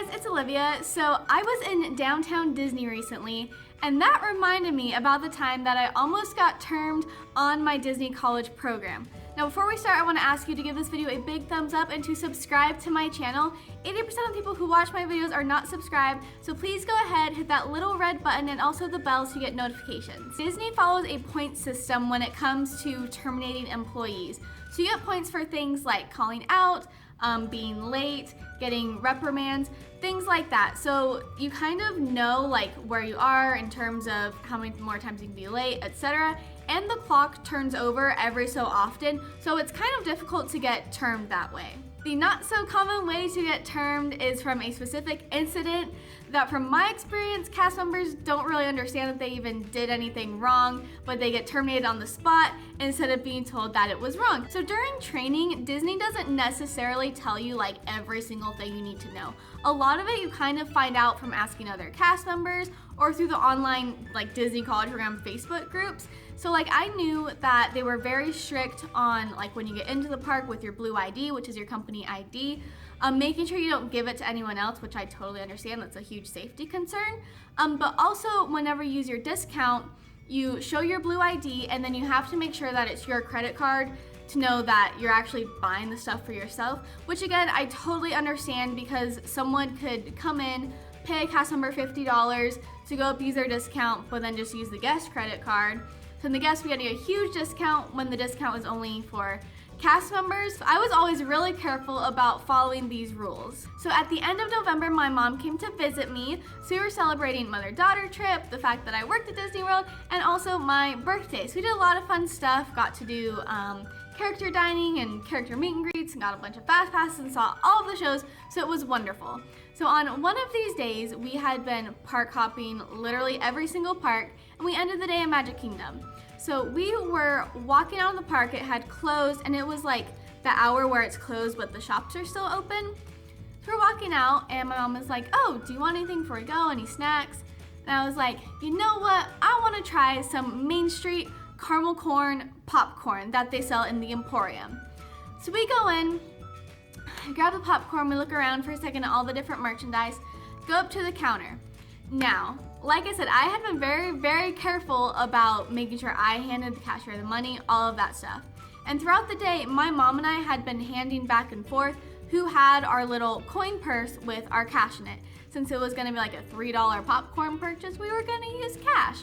Hey guys, it's Olivia. So I was in downtown Disney recently, and that reminded me about the time that I almost got termed on my Disney college program. Now before we start, I want to ask you to give this video a big thumbs up and to subscribe to my channel. 80% of people who watch my videos are not subscribed, so please go ahead, hit that little red button and also the bell so you get notifications. Disney follows a point system when it comes to terminating employees. So you get points for things like calling out, being late, getting reprimands, things like that. So you kind of know like where you are in terms of how many more times you can be late, etc. And the clock turns over every so often, so it's kind of difficult to get termed that way. The not so common way to get termed is from a specific incident that, from my experience, cast members don't really understand that they even did anything wrong, but they get terminated on the spot instead of being told that it was wrong. So during training, Disney doesn't necessarily tell you like every single thing you need to know. A lot of it you kind of find out from asking other cast members or through the online like Disney College Program Facebook groups. So like I knew that they were very strict on like when you get into the park with your blue ID, which is your company ID, making sure you don't give it to anyone else, which I totally understand, that's a huge safety concern. But also whenever you use your discount, you show your blue ID and then you have to make sure that it's your credit card to know that you're actually buying the stuff for yourself, which again, I totally understand because someone could come in, pay a cast member $50 to go up use their discount, but then just use the guest credit card. So the guests were getting a huge discount when the discount was only for cast members. So I was always really careful about following these rules. So at the end of November, my mom came to visit me. So we were celebrating mother-daughter trip, the fact that I worked at Disney World, and also my birthday. So we did a lot of fun stuff, got to do character dining and character meet and greets, and got a bunch of fast passes and saw all of the shows, so it was wonderful. So on one of these days, we had been park hopping literally every single park, and we ended the day in Magic Kingdom. So we were walking out of the park, it had closed, and it was like the hour where it's closed but the shops are still open. So we're walking out, and my mom was like, oh, do you want anything before we go, any snacks? And I was like, you know what, I want to try some Main Street caramel corn popcorn that they sell in the Emporium. So we go in, grab the popcorn, we look around for a second at all the different merchandise, go up to the counter. Now, like I said, I had been very, very careful about making sure I handed the cashier the money, all of that stuff. And throughout the day, my mom and I had been handing back and forth who had our little coin purse with our cash in it. Since it was gonna be like a $3 popcorn purchase, we were gonna use cash.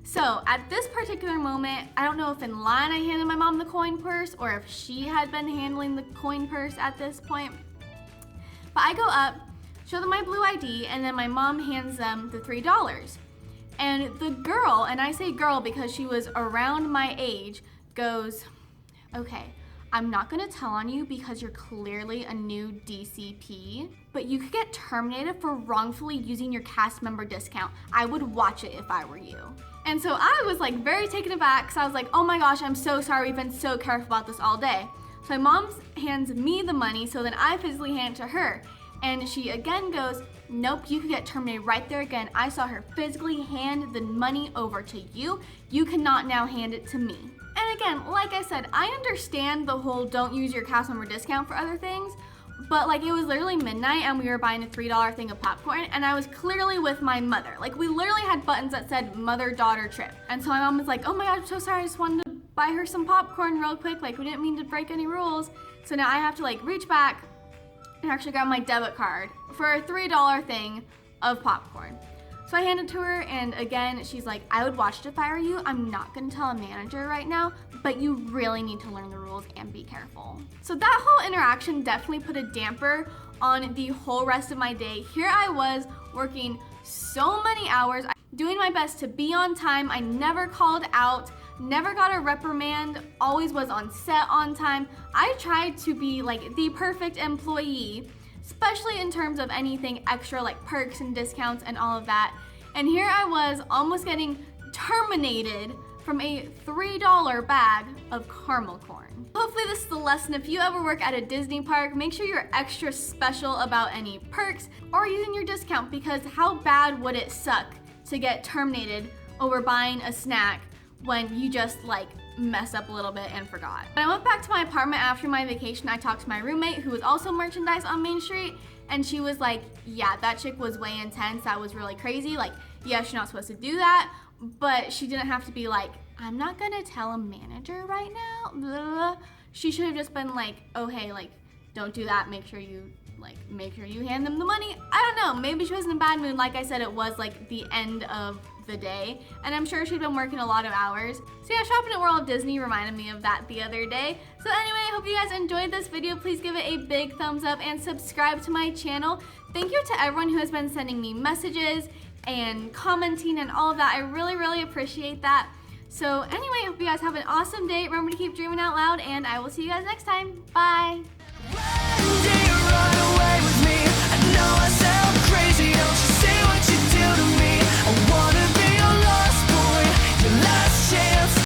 So at this particular moment, I don't know if in line I handed my mom the coin purse or if she had been handling the coin purse at this point. But I go up, show them my blue ID, and then my mom hands them the $3. And the girl, and I say girl because she was around my age, goes, okay, I'm not gonna tell on you because you're clearly a new DCP, but you could get terminated for wrongfully using your cast member discount. I would watch it if I were you. And so I was like very taken aback because I was like, oh my gosh, I'm so sorry, we've been so careful about this all day. So my mom hands me the money, so then I physically hand it to her. And she again goes, nope, you could get terminated right there again. I saw her physically hand the money over to you. You cannot now hand it to me. And again, like I said, I understand the whole don't use your cast member discount for other things, but like it was literally midnight and we were buying a $3 thing of popcorn and I was clearly with my mother. Like we literally had buttons that said mother-daughter trip. And so my mom was like, oh my God, I'm so sorry, I just wanted to buy her some popcorn real quick. Like we didn't mean to break any rules. So now I have to like reach back and actually grab my debit card for a $3 thing of popcorn. So I hand it to her, and again, she's like, I would watch it if I were you. I'm not gonna tell a manager right now, but you really need to learn the rules and be careful. So that whole interaction definitely put a damper on the whole rest of my day. Here I was working so many hours, doing my best to be on time. I never called out, never got a reprimand, always was on set on time. I tried to be like the perfect employee, especially in terms of anything extra like perks and discounts and all of that. And here I was almost getting terminated from a $3 bag of caramel corn. Hopefully this is the lesson. If you ever work at a Disney park, make sure you're extra special about any perks or using your discount, because how bad would it suck to get terminated over buying a snack when you just like messed up a little bit and forgot. When I went back to my apartment after my vacation, I talked to my roommate who was also merchandise on Main Street, and she was like, yeah, that chick was way intense. That was really crazy. Like, yeah, she's not supposed to do that, but she didn't have to be like, I'm not gonna tell a manager right now. Blah, blah, blah. She should have just been like, oh, hey, like, don't do that. Make sure you hand them the money. I don't know. Maybe she was in a bad mood. Like I said, it was like the end of the day, and I'm sure she'd been working a lot of hours. So yeah, shopping at World of Disney reminded me of that the other day. So anyway, I hope you guys enjoyed this video. Please give it a big thumbs up and subscribe to my channel. Thank you to everyone who has been sending me messages and commenting and all of that. I really, really appreciate that. So anyway, I hope you guys have an awesome day. Remember to keep dreaming out loud, and I will see you guys next time. Bye.